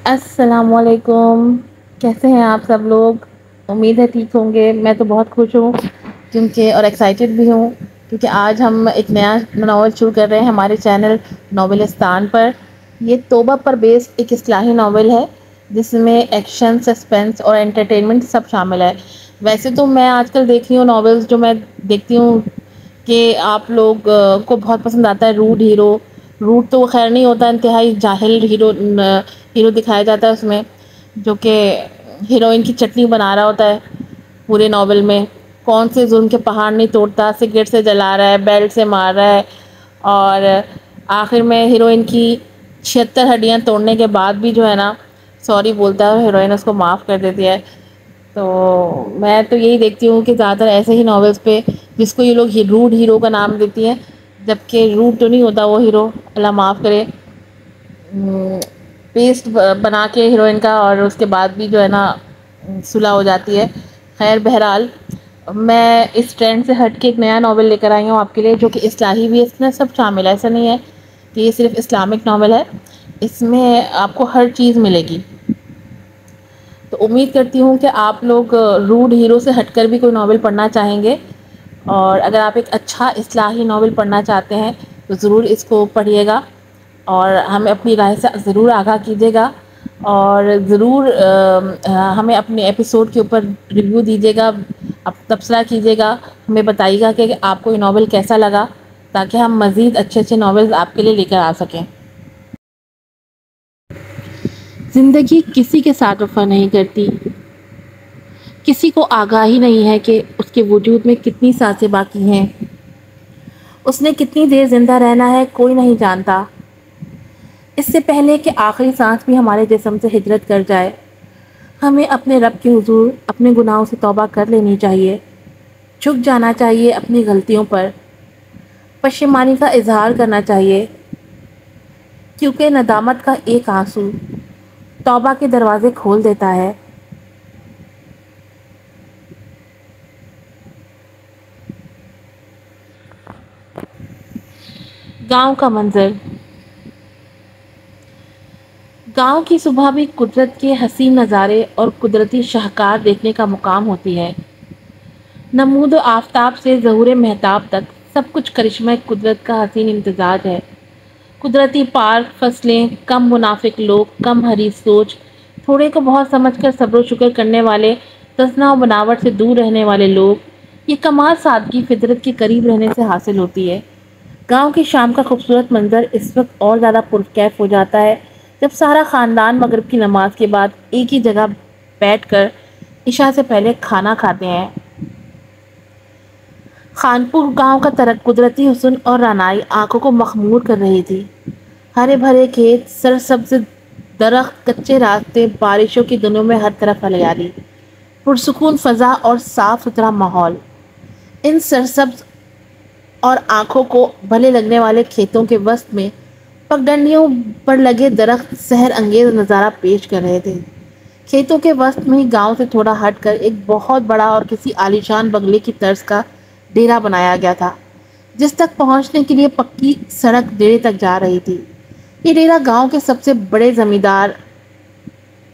السلام علیکم، کیسے ہیں آپ سب لوگ؟ امید ہے ٹھیک ہوں گے۔ میں تو بہت خوش ہوں کیونکہ اور ایکسائٹیڈ بھی ہوں کیونکہ آج ہم ایک نیا ناول شروع کر رہے ہیں ہمارے چینل ناولستان پر۔ یہ توبہ پر بیس ایک اصلاحی ناول ہے جس میں ایکشن، سسپینس اور انٹرٹینمنٹ سب شامل ہے۔ ویسے تو میں آج کل دیکھ رہی ہوں ناولز جو میں دیکھتی ہوں کہ آپ لوگ کو بہت پسند آتا ہے روڈ ہیرو۔ روڈ تو وہ خیر نہیں ہوتا، انتہائی جاہل ہیرو دکھایا جاتا ہے اس میں، جو کہ ہیروئن کی چٹنی بنا رہا ہوتا ہے پورے ناول میں۔ کون سے ظلم کے پہاڑ نہیں توڑتا، سگریٹ سے جلا رہا ہے، بیلٹ سے مار رہا ہے، اور آخر میں ہیروئن کی 76 ہڈیاں توڑنے کے بعد بھی جو ہے نا سوری بولتا ہے، ہیروئن اس کو معاف کر دیتی ہے۔ تو میں تو یہی دیکھتی ہوں کہ زیادہ تر ایسے ہی ناولز پہ جس کو یہ لوگ روڈ ہیرو کا نام دیتی ہیں، جبکہ روڈ تو نہیں ہوتا وہ ہیرو، اللہ معاف کرے، پیسٹ بنا کے ہیروئن کا، اور اس کے بعد بھی جو ہے نا صلح ہو جاتی ہے۔ خیر بہرحال میں اس ٹرینڈ سے ہٹ کے ایک نیا ناول لے کر آئی ہوں آپ کے لیے، جو کہ اصلاحی بھی ہے، اس میں سب شامل ہے۔ ایسا نہیں ہے کہ یہ صرف اسلامک ناول ہے، اس میں آپ کو ہر چیز ملے گی۔ تو امید کرتی ہوں کہ آپ لوگ روڈ ہیرو سے ہٹ کر بھی کوئی ناول پڑھنا چاہیں گے، اور اگر آپ ایک اچھا اصلاحی ناول پڑھنا چاہتے ہیں تو ضرور اس کو پڑھیے گا، اور ہمیں اپنی رائے سے ضرور آگاہ کیجیے گا، اور ضرور ہمیں اپنے ایپیسوڈ کے اوپر ریویو دیجیے گا، تبصرہ کیجیے گا، ہمیں بتائیے گا کہ آپ کو یہ ناول کیسا لگا، تاکہ ہم مزید اچھے اچھے ناولز آپ کے لیے لے کر آ سکیں۔ زندگی کسی کے ساتھ وفا نہیں کرتی، کسی کو آگاہی نہیں ہے کہ اس کے وجود میں کتنی سانسیں باقی ہیں، اس نے کتنی دیر زندہ رہنا ہے کوئی نہیں جانتا۔ اس سے پہلے کہ آخری سانس بھی ہمارے جسم سے ہجرت کر جائے، ہمیں اپنے رب کے حضور اپنے گناہوں سے توبہ کر لینی چاہیے، جھک جانا چاہیے اپنی غلطیوں پر، پشیمانی کا اظہار کرنا چاہیے، کیونکہ ندامت کا ایک آنسو توبہ کے دروازے کھول دیتا ہے۔ گاؤں کا منظر۔ گاؤں کی صبح بھی قدرت کے حسین نظارے اور قدرتی شاہکار دیکھنے کا مقام ہوتی ہے۔ نمود آفتاب سے ظہور مہتاب تک سب کچھ کرشمہ قدرت کا حسین امتزاج ہے۔ قدرتی پارک، فصلیں، کم منافق لوگ، کم حریص سوچ، تھوڑے کو بہت سمجھ کر صبر و شکر کرنے والے، تصنع و بناوٹ سے دور رہنے والے لوگ، یہ کمال سادگی فطرت کے قریب رہنے سے حاصل ہوتی ہے۔ گاؤں کی شام کا خوبصورت منظر اس وقت اور زیادہ پرکیف ہو جاتا ہے جب سارا خاندان مغرب کی نماز کے بعد ایک ہی جگہ بیٹھ کر عشاء سے پہلے کھانا کھاتے ہیں۔ خانپور گاؤں کا قدرتی حسن اور رعنائی آنکھوں کو مخمور کر رہی تھی۔ ہرے بھرے کھیت، سرسبز درخت، کچے راستے، بارشوں کے دنوں میں ہر طرف ہریالی، پرسکون فضا اور صاف ستھرا ماحول۔ ان سرسبز اور آنکھوں کو بھلے لگنے والے کھیتوں کے وسط میں پگڈنڈیوں پر لگے درخت سحر انگیز نظارہ پیش کر رہے تھے۔ کھیتوں کے وسط میں ہی گاؤں سے تھوڑا ہٹ کر ایک بہت بڑا اور کسی عالیشان بنگلے کی طرز کا ڈیرا بنایا گیا تھا، جس تک پہنچنے کے لیے پکی سڑک ڈیرے تک جا رہی تھی۔ یہ ڈیرا گاؤں کے سب سے بڑے زمیندار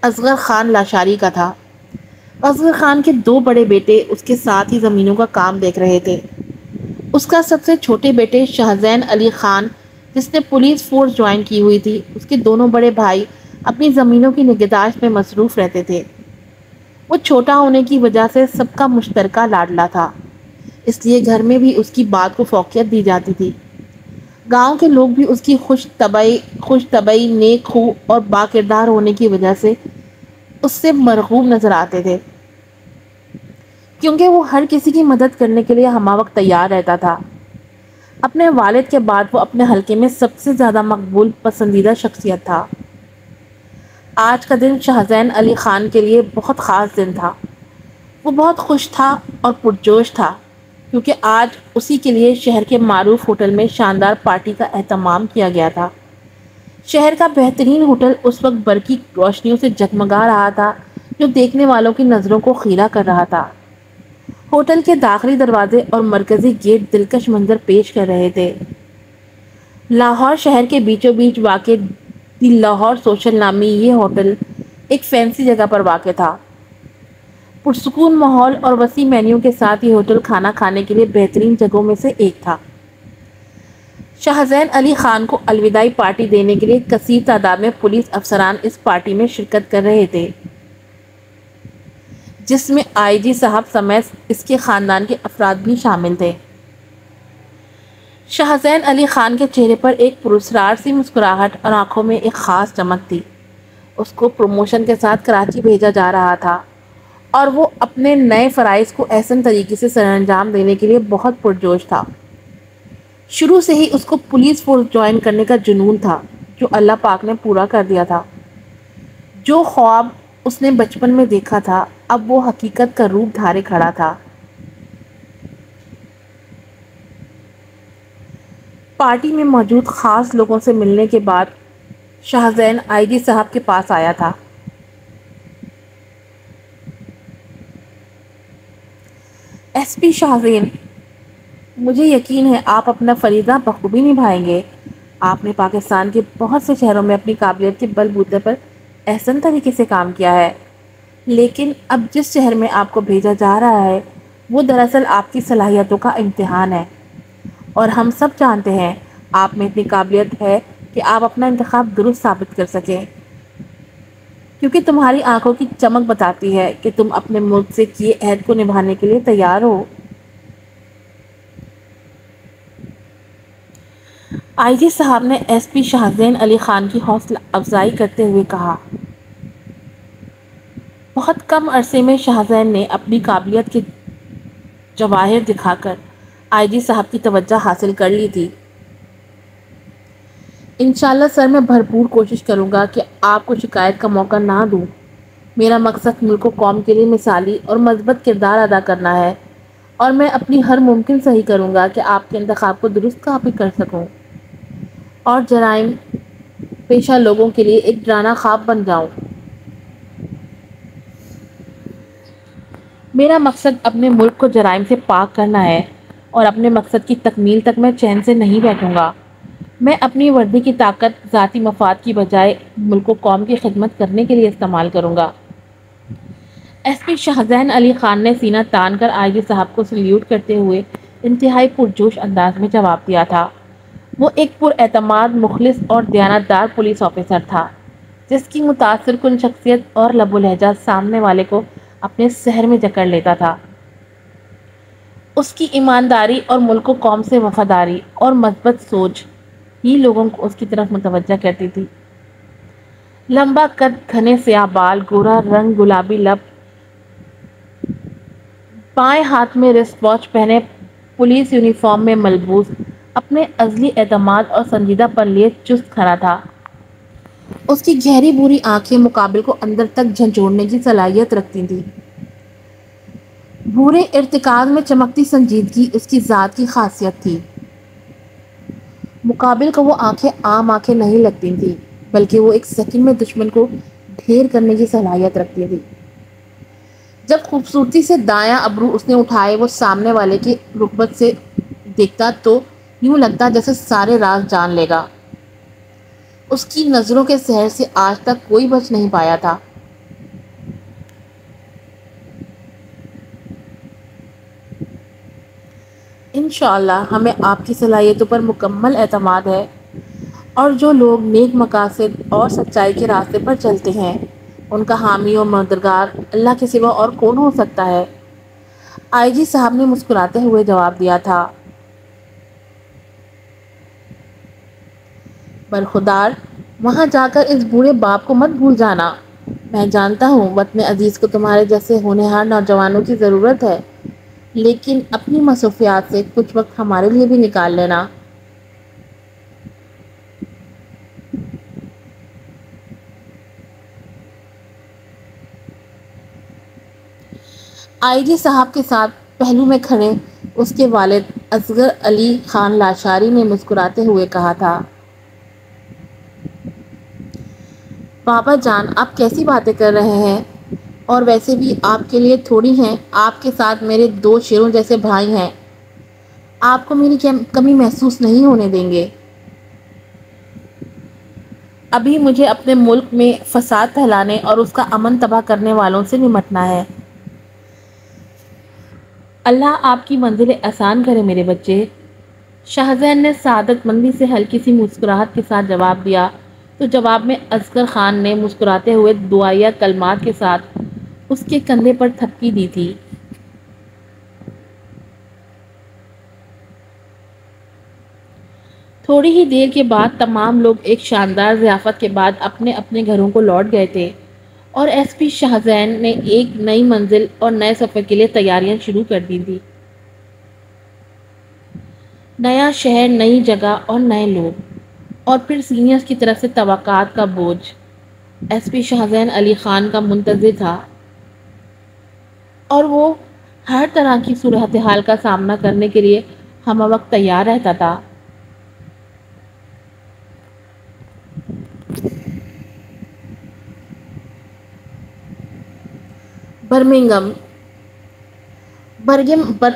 اصغر خان لاشاری کا تھا۔ اصغر خان کے 2 بڑے بیٹے اس کے ساتھ ہی زمینوں کا کام دیکھ رہے تھے۔ اس کا سب سے چھوٹے بیٹے شاہزین علی خان، جس نے پولیس فورس جوائن کی ہوئی تھی، اس کے دونوں بڑے بھائی اپنی زمینوں کی نگہداشت میں مصروف رہتے تھے۔ وہ چھوٹا ہونے کی وجہ سے سب کا مشترکہ لاڈلا تھا، اس لیے گھر میں بھی اس کی بات کو فوقیت دی جاتی تھی۔ گاؤں کے لوگ بھی اس کی خوش طبعی، نیک خو اور با کردار ہونے کی وجہ سے اس سے مرغوب نظر آتے تھے، کیونکہ وہ ہر کسی کی مدد کرنے کے لیے ہمہ وقت تیار رہتا تھا۔ اپنے والد کے بعد وہ اپنے حلقے میں سب سے زیادہ مقبول پسندیدہ شخصیت تھا۔ آج کا دن شاہزین علی خان کے لیے بہت خاص دن تھا۔ وہ بہت خوش تھا اور پرجوش تھا، کیونکہ آج اسی کے لیے شہر کے معروف ہوٹل میں شاندار پارٹی کا اہتمام کیا گیا تھا۔ شہر کا بہترین ہوٹل اس وقت برقی روشنیوں سے جگمگا رہا تھا، جو دیکھنے والوں کی نظروں کو خیرہ کر رہا تھا۔ ہوٹل کے داخلی دروازے اور مرکزی گیٹ دلکش منظر پیش کر رہے تھے۔ لاہور شہر کے بیچوں بیچ واقع دی لاہور سوشل نامی یہ ہوٹل ایک فینسی جگہ پر واقع تھا۔ پرسکون ماحول اور وسیع مینیو کے ساتھ یہ ہوٹل کھانا کھانے کے لیے بہترین جگہوں میں سے ایک تھا۔ شاہ زین علی خان کو الوداعی پارٹی دینے کے لیے کثیر تعداد میں پولیس افسران اس پارٹی میں شرکت کر رہے تھے، جس میں آئی جی صاحب سمیت اس کے خاندان کے افراد بھی شامل تھے۔ شاہ زین علی خان کے چہرے پر ایک پراسرار سی مسکراہٹ اور آنکھوں میں ایک خاص چمک تھی۔ اس کو پروموشن کے ساتھ کراچی بھیجا جا رہا تھا اور وہ اپنے نئے فرائض کو احسن طریقے سے سر انجام دینے کے لیے بہت پرجوش تھا۔ شروع سے ہی اس کو پولیس فورس جوائن کرنے کا جنون تھا، جو اللہ پاک نے پورا کر دیا تھا۔ جو خواب اس نے بچپن میں دیکھا تھا اب وہ حقیقت کا روپ دھارے کھڑا تھا۔ پارٹی میں موجود خاص لوگوں سے ملنے کے بعد شاہ زین آئی جی صاحب کے پاس آیا تھا۔ ایس پی شاہ زین، مجھے یقین ہے آپ اپنا فریضہ بخوبی نبھائیں گے۔ آپ نے پاکستان کے بہت سے شہروں میں اپنی قابلیت کے بل بوتے پر احسن طریقے سے کام کیا ہے، لیکن اب جس شہر میں آپ کو بھیجا جا رہا ہے وہ دراصل آپ کی صلاحیتوں کا امتحان ہے، اور ہم سب جانتے ہیں آپ میں اتنی قابلیت ہے کہ آپ اپنا انتخاب درست ثابت کر سکیں، کیونکہ تمہاری آنکھوں کی چمک بتاتی ہے کہ تم اپنے ملک سے کیے عہد کو نبھانے کے لیے تیار ہو۔ آئی جی صاحب نے ایس پی شاہ زین علی خان کی حوصلہ افزائی کرتے ہوئے کہا۔ بہت کم عرصے میں شاہ زین نے اپنی قابلیت کے جواہر دکھا کر آئی جی صاحب کی توجہ حاصل کر لی تھی۔ انشاءاللہ سر، میں بھرپور کوشش کروں گا کہ آپ کو شکایت کا موقع نہ دوں۔ میرا مقصد ملک و قوم کے لیے مثالی اور مثبت کردار ادا کرنا ہے، اور میں اپنی ہر ممکن صحیح کروں گا کہ آپ کے انتخاب کو درست ثابت کر سکوں اور جرائم پیشہ لوگوں کے لیے ایک ڈرانا خواب بن جاؤں۔ میرا مقصد اپنے ملک کو جرائم سے پاک کرنا ہے، اور اپنے مقصد کی تکمیل تک میں چین سے نہیں بیٹھوں گا۔ میں اپنی وردی کی طاقت ذاتی مفاد کی بجائے ملک و قوم کی خدمت کرنے کے لیے استعمال کروں گا۔ ایس پی شاہ زین علی خان نے سینہ تان کر آئی جی صاحب کو سلیوٹ کرتے ہوئے انتہائی پرجوش انداز میں جواب دیا تھا۔ وہ ایک پر اعتماد، مخلص اور دیانتدار پولیس آفیسر تھا، جس کی متاثر کن شخصیت اور لب و لہجہ سامنے والے کو اپنے سحر میں جکڑ لیتا تھا۔ اس کی ایمانداری اور ملک و قوم سے وفاداری اور مثبت سوچ ہی لوگوں کو اس کی طرف متوجہ کرتی تھی۔ لمبا قد، گھنے سیاہ بال، گورا رنگ، گلابی لب، بائیں ہاتھ میں رسٹ واچ پہنے، پولیس یونیفارم میں ملبوس، اپنے ازلی اعتماد اور سنجیدہ پن لیے چست کھڑا تھا۔ اس کی گہری بھوری آنکھیں مقابل کو اندر تک جھنجھوڑنے کی صلاحیت رکھتی تھیں۔ بھورے ارتکاز میں چمکتی سنجیدگی اس کی ذات کی خاصیت تھی۔ مقابل کو وہ آنکھیں عام آنکھیں نہیں لگتی تھیں، بلکہ وہ ایک سیکنڈ میں دشمن کو ڈھیر کرنے کی صلاحیت رکھتی تھی۔ جب خوبصورتی سے دایاں ابرو اس نے اٹھائے وہ سامنے والے کی رغبت سے دیکھتا تو یوں لگتا جیسے سارے راز جان لے گا۔ اس کی نظروں کے سحر سے آج تک کوئی بچ نہیں پایا تھا۔ انشاءاللہ ہمیں آپ کی صلاحیتوں پر مکمل اعتماد ہے، اور جو لوگ نیک مقاصد اور سچائی کے راستے پر چلتے ہیں ان کا حامی و مددگار اللہ کے سوا اور کون ہو سکتا ہے؟ آئی جی صاحب نے مسکراتے ہوئے جواب دیا تھا۔ برخودار، وہاں جا کر اس بوڑھے باپ کو مت بھول جانا۔ میں جانتا ہوں وطن عزیز کو تمہارے جیسے ہونہار نوجوانوں کی ضرورت ہے، لیکن اپنی مصروفیات سے کچھ وقت ہمارے لیے بھی نکال لینا۔ آئی جی صاحب کے ساتھ پہلو میں کھڑے اس کے والد اصغر علی خان لاشاری نے مسکراتے ہوئے کہا تھا۔ بابا جان، آپ کیسی باتیں کر رہے ہیں؟ اور ویسے بھی آپ کے لیے تھوڑی ہیں، آپ کے ساتھ میرے دو شیروں جیسے بھائی ہیں، آپ کو میری کمی محسوس نہیں ہونے دیں گے۔ ابھی مجھے اپنے ملک میں فساد پھیلانے اور اس کا امن تباہ کرنے والوں سے نمٹنا ہے۔ اللہ آپ کی منزلیں آسان کرے میرے بچے۔ شاہزین نے سعادت مندی سے ہلکی سی مسکراہٹ کے ساتھ جواب دیا تو جواب میں اصغر خان نے مسکراتے ہوئے دعائیہ کلمات کے ساتھ اس کے کندھے پر تھپکی دی تھی۔ تھوڑی ہی دیر کے بعد تمام لوگ ایک شاندار ضیافت کے بعد اپنے اپنے گھروں کو لوٹ گئے تھے اور ایس پی شاہزین نے ایک نئی منزل اور نئے سفر کے لیے تیاریاں شروع کر دی تھی۔ نیا شہر، نئی جگہ اور نئے لوگ، اور پھر سینئرز کی طرف سے توقعات کا بوجھ۔ ایس پی شاہزین علی خان کا منتظر تھا اور وہ ہر طرح کی صورتحال کا سامنا کرنے کے لیے ہمہ وقت تیار رہتا تھا۔ برمنگم برگم بر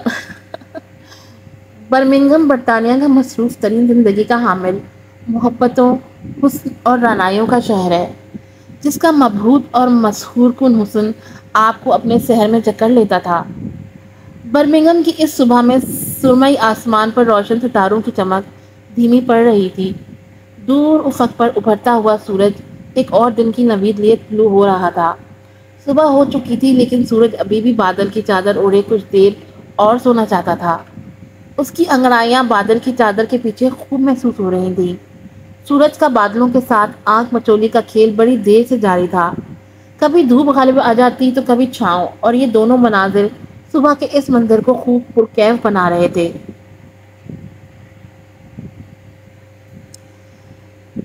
برمنگم برطانیہ کا مصروف ترین زندگی کا حامل، محبتوں، حسن اور رعنائیوں کا شہر ہے، جس کا مبہوت اور مسحور کن حسن آپ کو اپنے شہر میں جکڑ لیتا تھا۔ برمنگم کی اس صبح میں سرمئی آسمان پر روشن ستاروں کی چمک دھیمی پڑ رہی تھی۔ دور افق پر ابھرتا ہوا سورج ایک اور دن کی نوید لیے طلوع ہو رہا تھا۔ صبح ہو چکی تھی لیکن سورج ابھی بھی بادل کی چادر اوڑھے کچھ دیر اور سونا چاہتا تھا۔ اس کی انگڑائیاں بادل کی چادر کے پیچھے خوب محسوس ہو رہی تھیں۔ سورج کا بادلوں کے ساتھ آنکھ مچولی کا کھیل بڑی دیر سے جاری تھا۔ کبھی دھوپ غالب آ جاتی تو کبھی چھاؤں، اور یہ دونوں مناظر صبح کے اس منظر کو خوب پرکیف بنا رہے تھے۔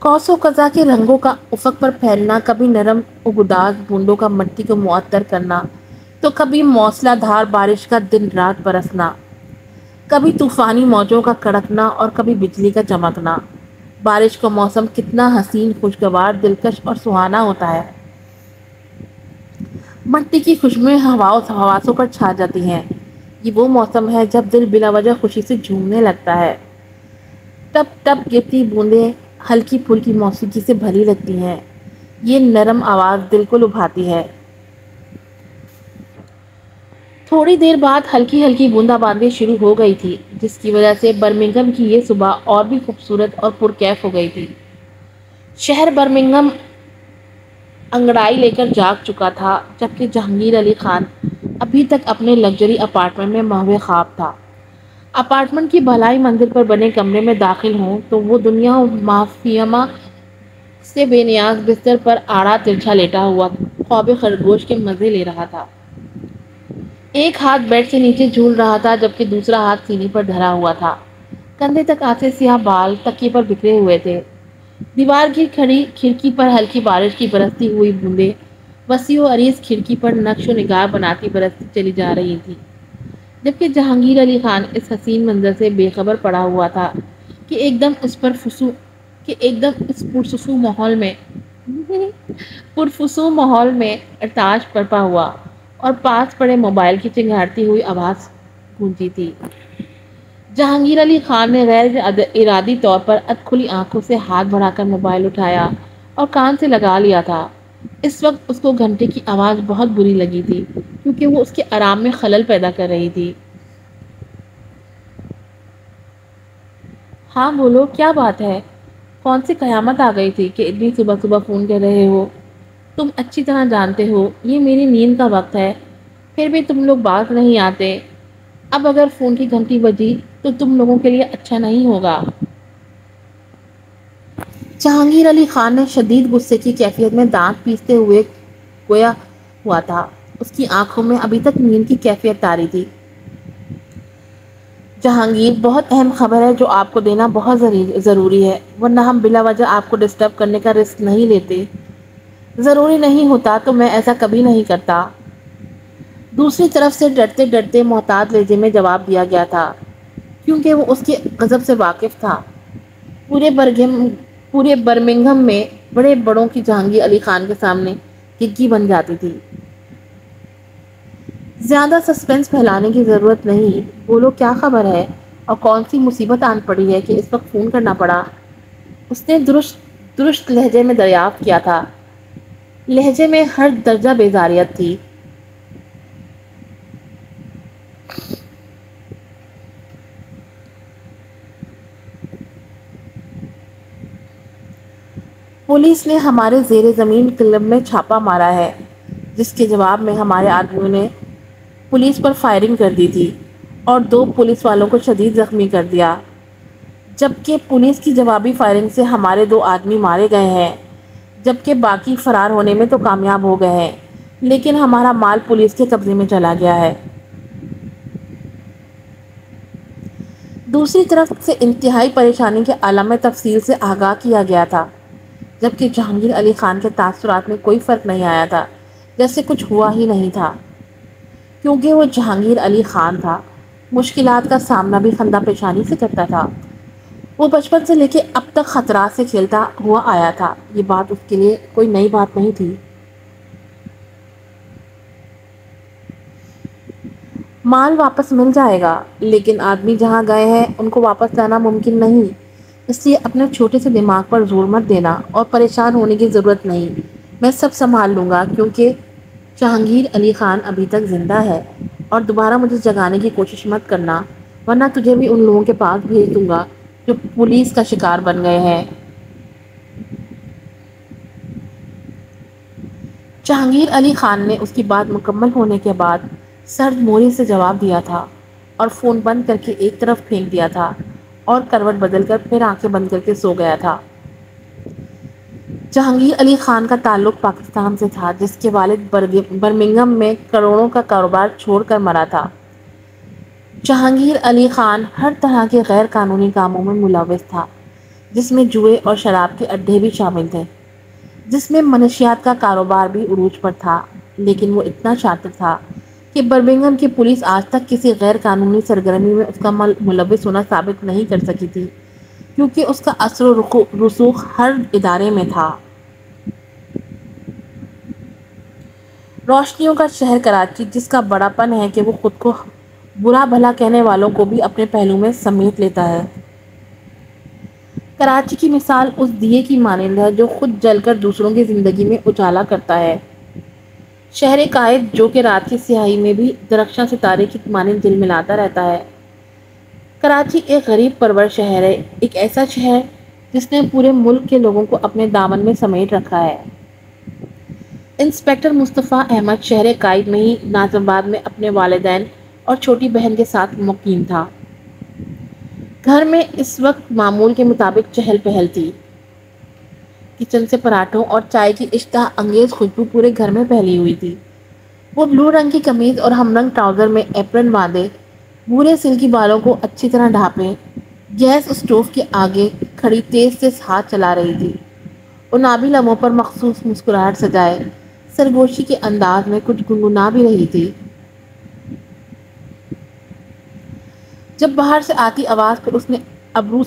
قوس و قزح کے رنگوں کا افق پر پھیلنا، کبھی نرم اگداز بوندوں کا مٹی کو معطر کرنا تو کبھی موسلا دھار بارش کا دن رات برسنا، کبھی طوفانی موجوں کا کڑکنا اور کبھی بجلی کا چمکنا۔ بارش کا موسم کتنا حسین، خوشگوار، دلکش اور سہانا ہوتا ہے۔ مٹی کی خوشبوئیں حواسوں پر چھا جاتی ہیں۔ یہ وہ موسم ہے جب دل بلا وجہ خوشی سے جھومنے لگتا ہے۔ ٹپ ٹپ گرتی بوندیں ہلکی پھلکی موسیقی سے بھری لگتی ہیں۔ یہ نرم آواز دل کو لبھاتی ہے۔ تھوڑی دیر بعد ہلکی ہلکی بوندا باندی شروع ہو گئی تھی، جس کی وجہ سے برمنگم کی یہ صبح اور بھی خوبصورت اور پرکیف ہو گئی تھی۔ شہر برمنگم انگڑائی لے کر جاگ چکا تھا، جبکہ جہانگیر علی خان ابھی تک اپنے لگژری اپارٹمنٹ میں محو خواب تھا۔ اپارٹمنٹ کی بھلائی منزل پر بنے کمرے میں داخل ہوں تو وہ دنیا مافیما سے بے نیاز بستر پر آڑا ترچھا لیٹا ہوا خواب خرگوش کے مزے لے رہا تھا۔ ایک ہاتھ بیڈ سے نیچے جھول رہا تھا جبکہ دوسرا ہاتھ سینے پر دھرا ہوا تھا۔ کندھے تک آتے سیاہ بال تکیے پر بکھرے ہوئے تھے۔ دیوار کی کھڑی کھڑکی پر ہلکی بارش کی برستی ہوئی بوندیں وسیع و عریض کھڑکی پر نقش و نگار بناتی برستی چلی جا رہی تھی، جبکہ جہانگیر علی خان اس حسین منظر سے بے خبر پڑا ہوا تھا کہ ایک دم اس پرفسوں ماحول میں ارتعاش برپا ہوا اور پاس پڑے موبائل کی چنگھاڑتی ہوئی آواز گونجی تھی۔ جہانگیر علی خان نے غیر ارادی طور پر ادکھلی آنکھوں سے ہاتھ بڑھا کر موبائل اٹھایا اور کان سے لگا لیا تھا۔ اس وقت اس کو گھنٹے کی آواز بہت بری لگی تھی کیونکہ وہ اس کے آرام میں خلل پیدا کر رہی تھی۔ ہاں بولو، کیا بات ہے؟ کون سی قیامت آ گئی تھی کہ اتنی صبح صبح فون کر رہے ہو؟ تم اچھی طرح جانتے ہو یہ میری نیند کا وقت ہے، پھر بھی تم لوگ باز نہیں آتے۔ اب اگر فون کی گھنٹی بجی تو تم لوگوں کے لیے اچھا نہیں ہوگا۔ جہانگیر علی خان نے شدید غصے کی کیفیت میں دانت پیستے ہوئے گویا ہوا تھا۔ اس کی آنکھوں میں ابھی تک نیند کی کیفیت طاری تھی۔ جہانگیر، بہت اہم خبر ہے جو آپ کو دینا بہت ضروری ہے، ورنہ ہم بلا وجہ آپ کو ڈسٹرب کرنے کا رسک نہیں لیتے۔ ضروری نہیں ہوتا تو میں ایسا کبھی نہیں کرتا، دوسری طرف سے ڈرتے ڈرتے محتاط لہجے میں جواب دیا گیا تھا، کیونکہ وہ اس کے غضب سے واقف تھا۔ پورے برمنگھم میں بڑے بڑوں کی جہانگیر علی خان کے سامنے گگی بن جاتی تھی۔ زیادہ سسپنس پھیلانے کی ضرورت نہیں، بولو کیا خبر ہے اور کون سی مصیبت آن پڑی ہے کہ اس وقت فون کرنا پڑا؟ اس نے درست لہجے میں دریافت کیا تھا۔ لہجے میں ہر درجہ بیزاریت تھی۔ پولیس نے ہمارے زیر زمین کلب میں چھاپا مارا ہے، جس کے جواب میں ہمارے آدمیوں نے پولیس پر فائرنگ کر دی تھی اور 2 پولیس والوں کو شدید زخمی کر دیا، جبکہ پولیس کی جوابی فائرنگ سے ہمارے 2 آدمی مارے گئے ہیں، جبکہ باقی فرار ہونے میں تو کامیاب ہو گئے ہیں، لیکن ہمارا مال پولیس کے قبضے میں چلا گیا ہے۔ دوسری طرف سے انتہائی پریشانی کے عالم تفصیل سے آگاہ کیا گیا تھا، جبکہ جہانگیر علی خان کے تاثرات میں کوئی فرق نہیں آیا تھا، جیسے کچھ ہوا ہی نہیں تھا، کیونکہ وہ جہانگیر علی خان تھا۔ مشکلات کا سامنا بھی خندہ پیشانی سے کرتا تھا۔ وہ بچپن سے لے کے اب تک خطرات سے کھیلتا ہوا آیا تھا، یہ بات اس کے لیے کوئی نئی بات نہیں تھی۔ مال واپس مل جائے گا، لیکن آدمی جہاں گئے ہیں ان کو واپس لانا ممکن نہیں، اس لیے اپنے چھوٹے سے دماغ پر زور مت دینا اور پریشان ہونے کی ضرورت نہیں، میں سب سنبھال لوں گا، کیونکہ جہانگیر علی خان ابھی تک زندہ ہے، اور دوبارہ مجھے جگانے کی کوشش مت کرنا، ورنہ تجھے بھی ان لوگوں کے پاس بھیج دوں گا جو پولیس کا شکار بن گئے ہیں۔ جہانگیر علی خان نے اس کی بات مکمل ہونے کے بعد سرد موری سے جواب دیا تھا اور فون بند کر کے ایک طرف پھینک دیا تھا اور کروٹ بدل کر پھر آنکھیں بند کر کے سو گیا تھا۔ جہانگیر علی خان کا تعلق پاکستان سے تھا، جس کے والد برمنگھم میں کروڑوں کا کاروبار چھوڑ کر مرا تھا۔ جہانگیر علی خان ہر طرح کے غیر قانونی کاموں میں ملوث تھا، جس میں جوئے اور شراب کے اڈے بھی شامل تھے، جس میں منشیات کا کاروبار بھی عروج پر تھا، لیکن وہ اتنا شاطر تھا کہ برمنگھم کی پولیس آج تک کسی غیر قانونی سرگرمی میں اس کا ملوث ہونا ثابت نہیں کر سکی تھی، کیونکہ اس کا اثر و رسوخ ہر ادارے میں تھا۔ روشنیوں کا شہر کراچی، جس کا بڑا پن ہے کہ وہ خود کو برا بھلا کہنے والوں کو بھی اپنے پہلو میں سمیٹ لیتا ہے۔ کراچی کی مثال اس دیے کی مانند ہے جو خود جل کر دوسروں کی زندگی میں اجالا کرتا ہے، شہر قائد جو کہ رات کی سیاہی میں بھی درخشاں ستارے کی مانند جلملاتا رہتا ہے۔ کراچی ایک غریب پرور شہر ہے، ایک ایسا شہر جس نے پورے ملک کے لوگوں کو اپنے دامن میں سمیٹ رکھا ہے۔ انسپکٹر مصطفیٰ احمد شہر قائد میں ہی ناظم آباد میں اپنے والدین اور چھوٹی بہن کے ساتھ مقیم تھا۔ گھر میں اس وقت معمول کے مطابق چہل پہل تھی۔ کچن سے پراٹھوں اور چائے کی اشتہا انگیز خوشبو پورے گھر میں پھیلی ہوئی تھی۔ وہ بلو رنگ کی قمیض اور ہم رنگ ٹراؤزر میں ایپرن باندھے، بھورے سلکی بالوں کو اچھی طرح ڈھانپے، گیس اسٹوو کے آگے کھڑی تیز تیز ہاتھ چلا رہی تھی، انابی لبوں پر مخصوص مسکراہٹ سجائے سرگوشی کے انداز میں کچھ گنگنا بھی رہی تھی۔ جب باہر سے آتی آواز پر اس نے ابرو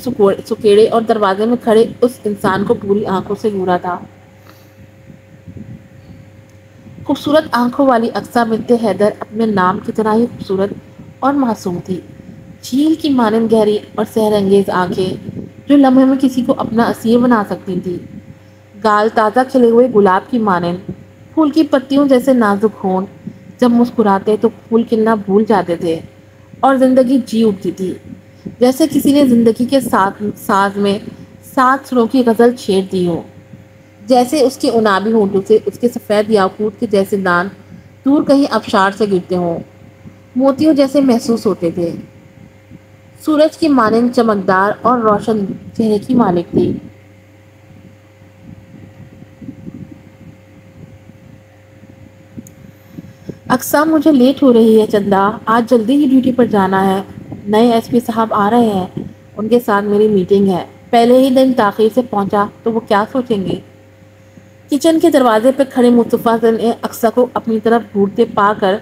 سکیڑے اور دروازے میں کھڑے اس انسان کو پوری آنکھوں سے گھورا تھا۔ خوبصورت آنکھوں والی اقصیٰ بنت حیدر اپنے نام کی طرح ہی خوبصورت اور معصوم تھی، جھیل کی مانند گہری اور سحر انگیز آنکھیں جو لمحے میں کسی کو اپنا اسیر بنا سکتی تھی، گال تازہ کھلے ہوئے گلاب کی مانند، پھول کی پتیوں جیسے نازک ہونٹ، جب مسکراتے تو پھول کھلنا بھول جاتے تھے اور زندگی جی اٹھتی تھی، جیسے کسی نے زندگی کے ساز میں 7 سروں کی غزل چھیڑ دی ہو، جیسے اس کے انابی ہونٹوں سے اس کے سفید یاقوت کے جیسے دان دور کہیں ابشار سے گرتے ہوں، موتیوں جیسے محسوس ہوتے تھے، سورج کی مانند چمکدار اور روشن چہرے کی مالک تھی۔ اقصیٰ، مجھے لیٹ ہو رہی ہے چندا، آج جلدی ہی ڈیوٹی پر جانا ہے، نئے ایس پی صاحب آ رہے ہیں، ان کے ساتھ میری میٹنگ ہے، پہلے ہی دن تاخیر سے پہنچا تو وہ کیا سوچیں گے؟ کچن کے دروازے پہ کھڑے مصطفیٰ نے اقصیٰ کو اپنی طرف گھورتے پا کر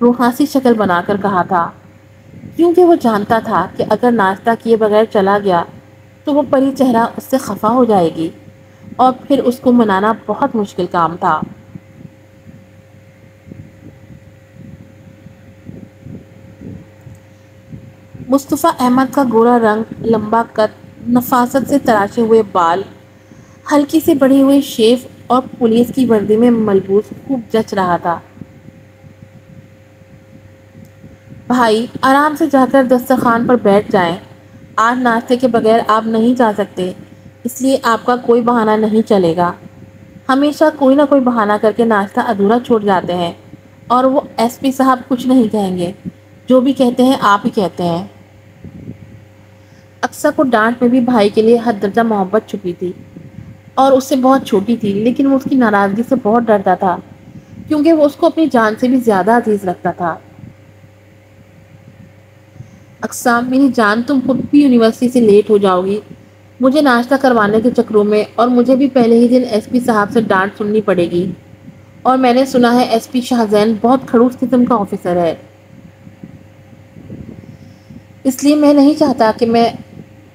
روحانسی شکل بنا کر کہا تھا، کیونکہ وہ جانتا تھا کہ اگر ناشتہ کیے بغیر چلا گیا تو وہ پری چہرہ اس سے خفا ہو جائے گی اور پھر اس کو منانا بہت مشکل کام تھا۔ مصطفیٰ احمد کا گورا رنگ، لمبا قد، نفاست سے تراشے ہوئے بال، ہلکی سے بڑھی ہوئی شیف اور پولیس کی وردی میں ملبوس خوب جچ رہا تھا۔ بھائی آرام سے جا کر دسترخوان پر بیٹھ جائیں، آج ناشتے کے بغیر آپ نہیں جا سکتے، اس لیے آپ کا کوئی بہانہ نہیں چلے گا۔ ہمیشہ کوئی نہ کوئی بہانہ کر کے ناشتہ ادھورا چھوڑ جاتے ہیں، اور وہ ایس پی صاحب کچھ نہیں کہیں گے، جو بھی کہتے ہیں آپ ہی کہتے ہیں۔ اقصیٰ کو ڈانٹ میں بھی بھائی کے لیے حد درجہ محبت چھپی تھی، اور اس سے بہت چھوٹی تھی، لیکن وہ اس کی ناراضگی سے بہت ڈرتا تھا، کیونکہ وہ اس کو اپنی جان سے بھی زیادہ عزیز رکھتا تھا۔ اقصیٰ میری جان، تم خود بھی یونیورسٹی سے لیٹ ہو جاؤ گی مجھے ناشتہ کروانے کے چکروں میں، اور مجھے بھی پہلے ہی دن ایس پی صاحب سے ڈانٹ سننی پڑے گی، اور میں نے سنا ہے ایس پی شاہزین بہت کھڑوس قسم کا آفیسر ہے، اس لیے میں نہیں چاہتا کہ میں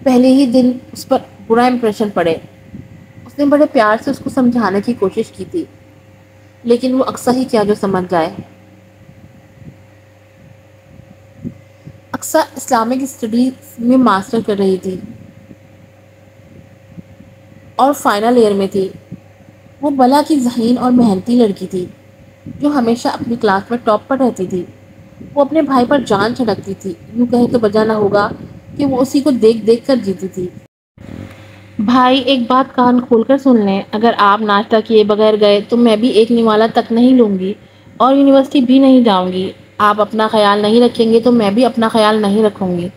پہلے ہی دن اس پر برا امپریشن پڑے۔ اس نے بڑے پیار سے اس کو سمجھانے کی کوشش کی تھی، لیکن وہ اقصیٰ ہی کیا جو سمجھ جائے۔ اقصیٰ اسلامک اسٹڈیز میں ماسٹر کر رہی تھی اور فائنل ایئر میں تھی۔ وہ بلا کی ذہین اور محنتی لڑکی تھی، جو ہمیشہ اپنی کلاس میں ٹاپ پر رہتی تھی۔ وہ اپنے بھائی پر جان چھڑکتی تھی، یوں کہے تو بجا نہ ہوگا کہ وہ اسی کو دیکھ دیکھ کر جیتی تھی۔ بھائی ایک بات کان کھول کر سن لیں، اگر آپ ناشتہ کیے بغیر گئے تو میں بھی ایک نوالا تک نہیں لوں گی اور یونیورسٹی بھی نہیں جاؤں گی۔ آپ اپنا خیال نہیں رکھیں گے تو میں بھی اپنا خیال نہیں رکھوں گی۔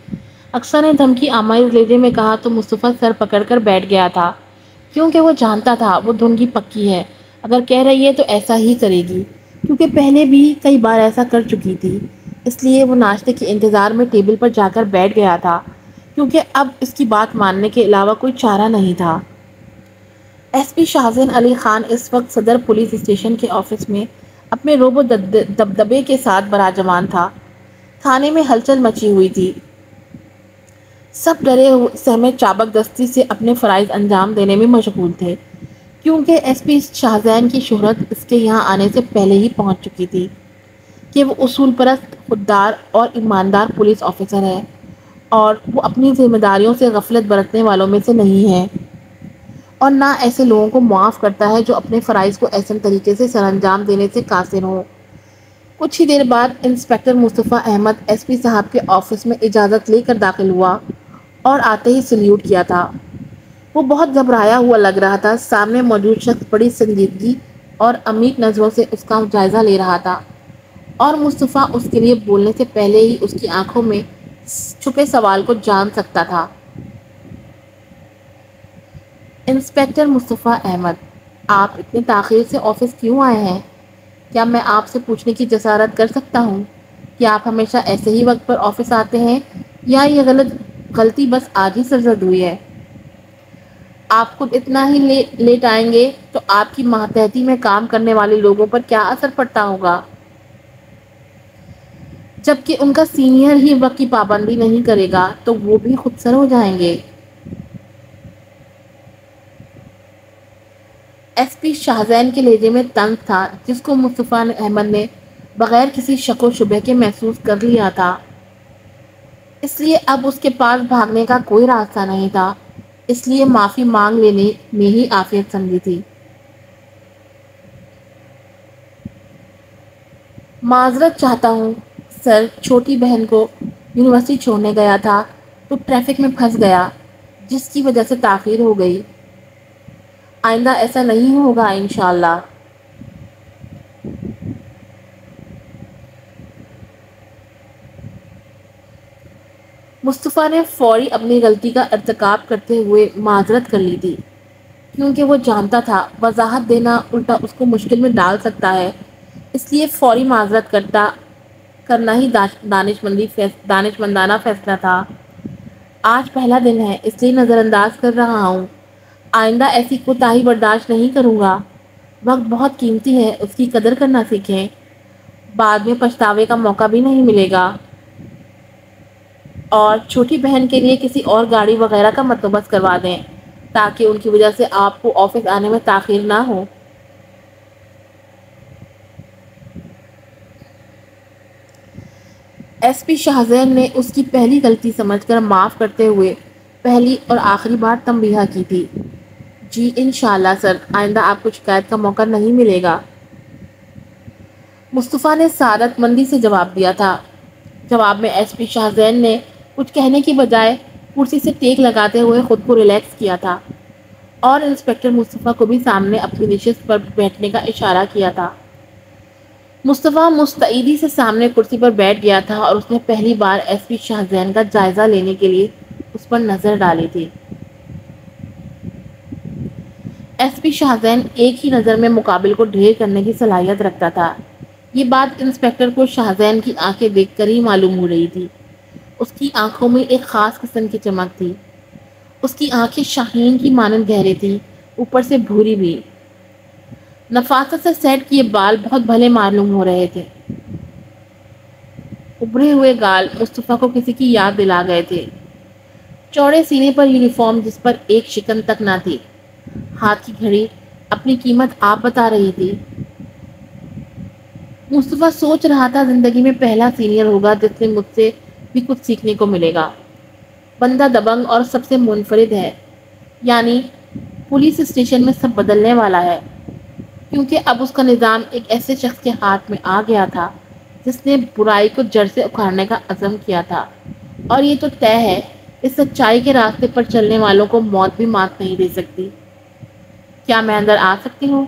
اقصیٰ نے دھمکی آمیز لہجے میں کہا تو مصطفیٰ سر پکڑ کر بیٹھ گیا تھا، کیونکہ وہ جانتا تھا وہ دھن کی پکی ہے، اگر کہہ رہی ہے تو ایسا ہی کرے گی، کیونکہ پہلے بھی کئی بار ایسا کر چکی تھی۔ اس لیے وہ ناشتے کے انتظار میں ٹیبل پر جا کر بیٹھ گیا تھا، کیونکہ اب اس کی بات ماننے کے علاوہ کوئی چارہ نہیں تھا۔ ایس پی شاہزین علی خان اس وقت صدر پولیس اسٹیشن کے آفس میں اپنے روب و دبدبے کے ساتھ براجمان تھا۔ تھانے میں ہلچل مچی ہوئی تھی، سب ڈرے سہمے چابک دستی سے اپنے فرائض انجام دینے میں مشغول تھے، کیونکہ ایس پی شاہزین کی شہرت اس کے یہاں آنے سے پہلے ہی پہنچ چکی تھی کہ وہ اصول پرست، خوددار اور ایماندار پولیس آفیسر ہے، اور وہ اپنی ذمہ داریوں سے غفلت برتنے والوں میں سے نہیں ہے، اور نہ ایسے لوگوں کو معاف کرتا ہے جو اپنے فرائض کو احسن طریقے سے سر انجام دینے سے قاصر ہوں۔ کچھ ہی دیر بعد انسپکٹر مصطفیٰ احمد ایس پی صاحب کے آفس میں اجازت لے کر داخل ہوا اور آتے ہی سلیوٹ کیا تھا۔ وہ بہت گھبرایا ہوا لگ رہا تھا۔ سامنے موجود شخص بڑی سنجیدگی اور عمیق نظروں سے اس کا جائزہ لے رہا تھا، اور مصطفیٰ اس کے لیے بولنے سے پہلے ہی اس کی آنکھوں میں چھپے سوال کو جان سکتا تھا۔ انسپکٹر مصطفیٰ احمد، آپ اتنی تاخیر سے آفس کیوں آئے ہیں؟ کیا میں آپ سے پوچھنے کی جسارت کر سکتا ہوں کہ آپ ہمیشہ ایسے ہی وقت پر آفس آتے ہیں، یا یہ غلطی بس آج ہی سرزد ہوئی ہے؟ آپ خود اتنا ہی لیٹ آئیں گے تو آپ کی ماتحتی میں کام کرنے والے لوگوں پر کیا اثر پڑتا ہوگا، جبکہ ان کا سینئر ہی وقت کی پابندی نہیں کرے گا تو وہ بھی خود سر ہو جائیں گے۔ ایس پی شاہزین کے لہجے میں طنز تھا، جس کو مصطفیٰ احمد نے بغیر کسی شک و شبہ کے محسوس کر لیا تھا، اس لیے اب اس کے پاس بھاگنے کا کوئی راستہ نہیں تھا، اس لیے معافی مانگ لینے میں ہی عافیت سمجھی تھی۔ معذرت چاہتا ہوں سر، چھوٹی بہن کو یونیورسٹی چھوڑنے گیا تھا تو ٹریفک میں پھنس گیا، جس کی وجہ سے تاخیر ہو گئی۔ آئندہ ایسا نہیں ہوگا انشاءاللہ۔ مصطفیٰ نے فوری اپنی غلطی کا ارتکاب کرتے ہوئے معذرت کر لی تھی، کیونکہ وہ جانتا تھا وضاحت دینا الٹا اس کو مشکل میں ڈال سکتا ہے، اس لیے فوری معذرت کرنا ہی دانش مندانہ فیصلہ تھا۔ آج پہلا دن ہے، اس لیے نظر انداز کر رہا ہوں، آئندہ ایسی کوتاہی برداشت نہیں کروں گا۔ وقت بہت قیمتی ہے، اس کی قدر کرنا سیکھیں، بعد میں پچھتاوے کا موقع بھی نہیں ملے گا۔ اور چھوٹی بہن کے لیے کسی اور گاڑی وغیرہ کا بندوبست کروا دیں، تاکہ ان کی وجہ سے آپ کو آفس آنے میں تاخیر نہ ہو۔ ایس پی شاہزین نے اس کی پہلی غلطی سمجھ کر معاف کرتے ہوئے پہلی اور آخری بار تنبیہ کی تھی، جی انشاءاللہ سر، آئندہ آپ کو شکایت کا موقع نہیں ملے گا، مصطفیٰ نے سعادت مندی سے جواب دیا تھا۔ جواب میں ایس پی شاہزین نے کچھ کہنے کی بجائے کرسی سے ٹیک لگاتے ہوئے خود کو ریلیکس کیا تھا اور انسپکٹر مصطفیٰ کو بھی سامنے اپنی نشست پر بیٹھنے کا اشارہ کیا تھا۔ مصطفیٰ مستعدی سے سامنے کرسی پر بیٹھ گیا تھا اور اس نے پہلی بار ایس پی شاہزین کا جائزہ لینے کے لیے اس پر نظر ڈالی تھی۔ ایس پی شاہزین ایک ہی نظر میں مقابل کو ڈھیر کرنے کی صلاحیت رکھتا تھا۔ یہ بات انسپکٹر کو شاہزین کی آنکھیں دیکھ کر ہی معلوم ہو رہی تھی۔ اس کی آنکھوں میں ایک خاص قسم کی چمک تھی۔ اس کی آنکھیں شاہین کی مانند گہری تھیں، اوپر سے بھوری بھی۔ نفاست سے سیٹ کیے بال بہت بھلے معلوم ہو رہے تھے۔ ابھرے ہوئے گال مصطفیٰ کو کسی کی یاد دلا گئے تھے۔ چوڑے سینے پر یونیفارم جس پر ایک شکن تک نہ تھی۔ ہاتھ کی گھڑی اپنی قیمت آپ بتا رہی تھی۔ مصطفیٰ سوچ رہا تھا زندگی میں پہلا سینئر ہوگا جس سے مجھ سے بھی کچھ سیکھنے کو ملے گا۔ بندہ دبنگ اور سب سے منفرد ہے، یعنی پولیس اسٹیشن میں سب بدلنے والا ہے، کیونکہ اب اس کا نظام ایک ایسے شخص کے ہاتھ میں آ گیا تھا جس نے برائی کو جڑ سے اکھاڑنے کا عزم کیا تھا، اور یہ تو طے ہے اس سچائی کے راستے پر چلنے والوں کو موت بھی مات نہیں دے سکتی۔ کیا میں اندر آ سکتی ہوں؟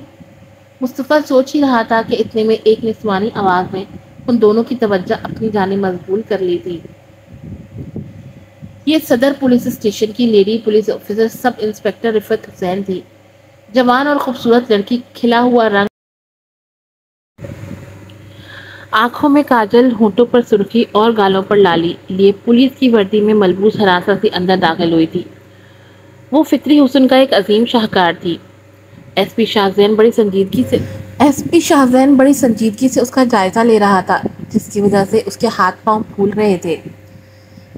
مصطفیٰ سوچ ہی رہا تھا کہ اتنے میں ایک نسوانی آواز نے ان دونوں کی توجہ اپنی جانب مبذول کر لی تھی۔ یہ صدر پولیس اسٹیشن کی lady police officer sub inspector Rifat Hussain تھی۔ جوان اور خوبصورت لڑکی، کھلا ہوا رنگ، آنکھوں میں کاجل، ہونٹوں پر سرخی اور گالوں پر لالی لیے پولیس کی وردی میں ملبوس ہراست سے اندر داخل ہوئی تھی۔ وہ فطری حسن کا ایک عظیم شاہکار تھی۔ ایس پی شاہزین بڑی سنجیدگی سے اس کا جائزہ لے رہا تھا، جس کی وجہ سے اس کے ہاتھ پاؤں پھول رہے تھے۔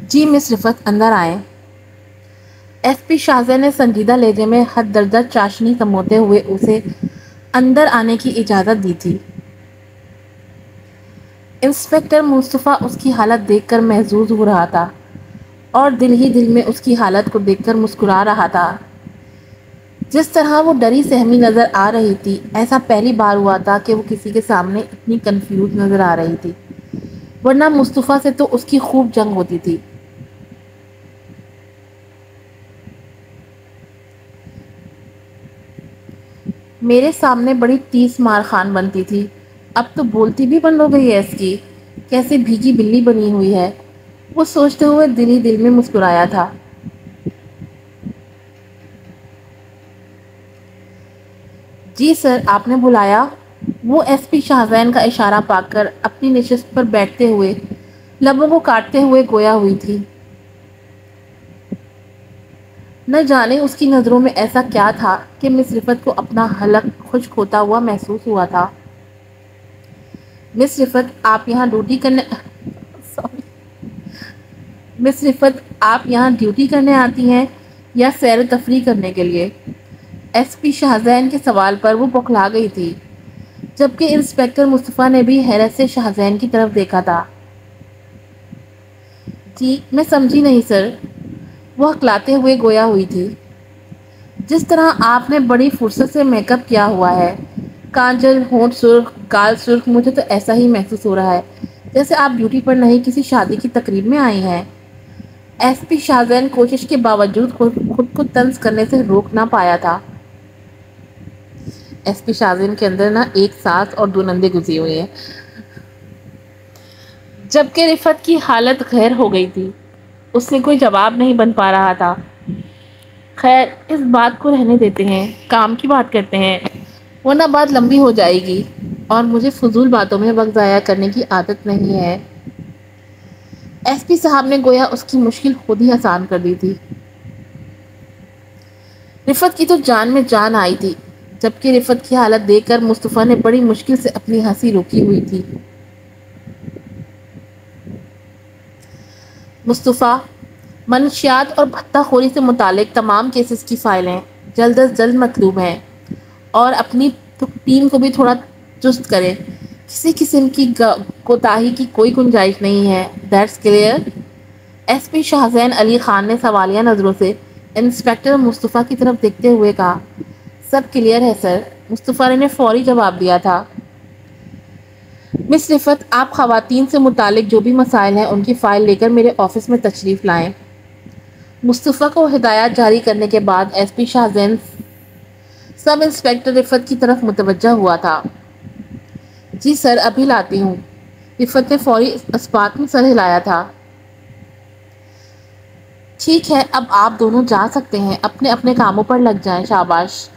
جی مس رفعت، اندر آئیں۔ ایس پی شاہزین نے سنجیدہ لہجے میں حد درجہ چاشنی سموتے ہوئے اسے اندر آنے کی اجازت دی تھی۔ انسپکٹر مصطفیٰ اس کی حالت دیکھ کر محظوظ ہو رہا تھا اور دل ہی دل میں اس کی حالت کو دیکھ کر مسکرا رہا تھا۔ جس طرح وہ ڈری سہمی نظر آ رہی تھی، ایسا پہلی بار ہوا تھا کہ وہ کسی کے سامنے اتنی کنفیوز نظر آ رہی تھی، ورنہ مصطفیٰ سے تو اس کی خوب جنگ ہوتی تھی۔ میرے سامنے بڑی تیز مار خان بنتی تھی، اب تو بولتی بھی بند ہو گئی ہے، اس کی کیسے بھیگی بلی بنی ہوئی ہے، وہ سوچتے ہوئے دل ہی دل میں مسکرایا تھا۔ جی سر، آپ نے بلایا؟ وہ ایس پی شاہزین کا اشارہ پا کر اپنی نشست پر بیٹھتے ہوئے لبوں کو کاٹتے ہوئے گویا ہوئی تھی۔ نہ جانے اس کی نظروں میں ایسا کیا تھا کہ مس رفعت کو اپنا حلق خشک ہوتا ہوا محسوس ہوا تھا۔ مس رفعت، آپ یہاں ڈیوٹی کرنے آتی ہیں یا سیر و تفریح کرنے کے لیے؟ ایس پی شاہزین کے سوال پر وہ بوکھلا گئی تھی، جبکہ انسپکٹر مصطفیٰ نے بھی حیرت سے شاہزین کی طرف دیکھا تھا۔ جی میں سمجھی نہیں سر، وہ ہکلاتے ہوئے گویا ہوئی تھی۔ جس طرح آپ نے بڑی فرصت سے میک اپ کیا ہوا ہے، کانجل، ہونٹ سرخ، گال سرخ، مجھے تو ایسا ہی محسوس ہو رہا ہے جیسے آپ ڈیوٹی پر نہیں کسی شادی کی تقریب میں آئی ہیں۔ ایس پی شاہزین کوشش کے باوجود خود کو طنز کرنے سے روک نہ پایا تھا۔ ایس پی شاہزین کے اندر نہ ایک سانس اور دو نندے گزری ہوئی ہیں، جبکہ رفعت کی حالت غیر ہو گئی تھی۔ اس سے کوئی جواب نہیں بن پا رہا تھا۔ خیر، اس بات کو رہنے دیتے ہیں، کام کی بات کرتے ہیں، ورنہ بات لمبی ہو جائے گی اور مجھے فضول باتوں میں وقت ضائع کرنے کی عادت نہیں ہے۔ ایس پی صاحب نے گویا اس کی مشکل خود ہی آسان کر دی تھی۔ رفعت کی تو جان میں جان آئی تھی، جبکہ رفعت کی حالت دیکھ کر مصطفیٰ نے بڑی مشکل سے اپنی ہنسی روکی ہوئی تھی۔ مصطفیٰ، منشیات اور بھتہ خوری سے متعلق تمام کیسز کی فائلیں جلد از جلد مطلوب ہیں، اور اپنی ٹیم کو بھی تھوڑا چست کریں۔ کسی قسم کی کوتاہی کی کوئی گنجائش نہیں ہے۔ That's clear? S P Shahzain Ali Khan نے سوالیہ نظروں سے انسپیکٹر مصطفیٰ کی طرف دیکھتے ہوئے کہا، سب کلیئر ہے سر۔ مصطفیٰ نے فوری جواب دیا تھا۔ مس رفت، آپ خواتین سے متعلق جو بھی مسائل ہیں ان کی فائل لے کر میرے آفس میں تشریف لائیں۔ مصطفیٰ کو ہدایات جاری کرنے کے بعد ایس پی شاہ زین سب انسپیکٹر رفت کی طرف متوجہ ہوا تھا۔ جی سر، ابھی لاتی ہوں۔ رفت نے فوری اس بات میں سر ہلایا تھا۔ ٹھیک ہے، اب آپ دونوں جا سکتے ہیں، اپنے اپنے کاموں پر لگ جائیں، شاباش۔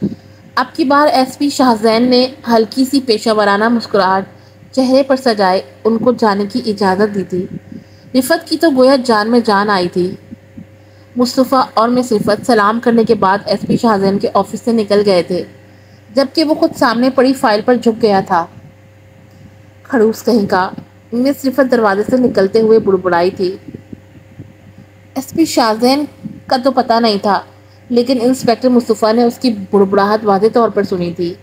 اب کی بار ایس پی شاہ زین نے ہلکی سی پیشہ ورانہ مسکراہٹ چہرے پر سجائے ان کو جانے کی اجازت دی تھی۔ رفت کی تو گویا جان میں جان آئی تھی۔ مصطفیٰ اور مس رفت سلام کرنے کے بعد ایس پی شاہ زین کے آفس سے نکل گئے تھے، جبکہ وہ خود سامنے پڑی فائل پر جھک گیا تھا۔ خڑوس کہیں کا، مس رفت دروازے سے نکلتے ہوئے بڑبڑائی تھی۔ ایس پی شاہ زین کا تو پتہ نہیں تھا، لیکن انسپیکٹر مصطفیٰ نے اس کی بڑبڑاہٹ واضح طور پر سنی تھی۔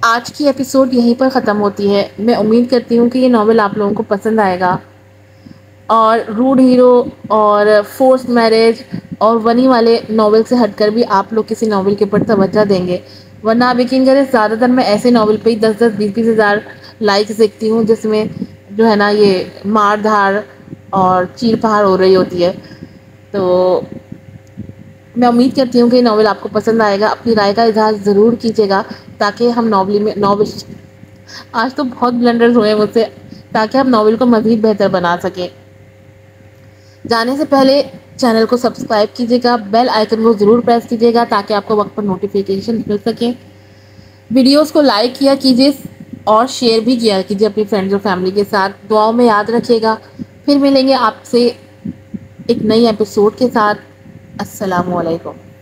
آج کی ایپیسوڈ یہیں پر ختم ہوتی ہے۔ میں امید کرتی ہوں کہ یہ ناول آپ لوگوں کو پسند آئے گا اور روڈ ہیرو اور فورس میرج اور ونی والے ناول سے ہٹ کر بھی آپ لوگ کسی ناول کے اوپر توجہ دیں گے، ورنہ آپ یقین کریں زیادہ تر میں ایسے ناول پہ ہی 10-10 20-20 ہزار لائکس دیکھتی ہوں جس میں جو ہے نا یہ مار دھاڑ اور چیر پہاڑ ہو رہی ہوتی ہے۔ تو میں امید کرتی ہوں کہ یہ ناول آپ کو پسند آئے گا۔ اپنی رائے کا اظہار ضرور کیجیے گا تاکہ ہم ناول آج تو بہت بلنڈرز ہوئے مجھ سے، تاکہ ہم ناول کو مزید بہتر بنا سکیں۔ جانے سے پہلے چینل کو سبسکرائب کیجیے گا، بیل آئیکن کو ضرور پریس کیجیے گا تاکہ آپ کو وقت پر نوٹیفیکیشن مل سکیں۔ ویڈیوز کو لائک کیا کیجیے اور شیئر بھی کیا کیجیے اپنی فرینڈز اور فیملی کے ساتھ۔ دعاؤں میں یاد رکھیے گا۔ پھر ملیں گے آپ سے ایک نئی ایپیسوڈ کے ساتھ۔ السلام علیکم۔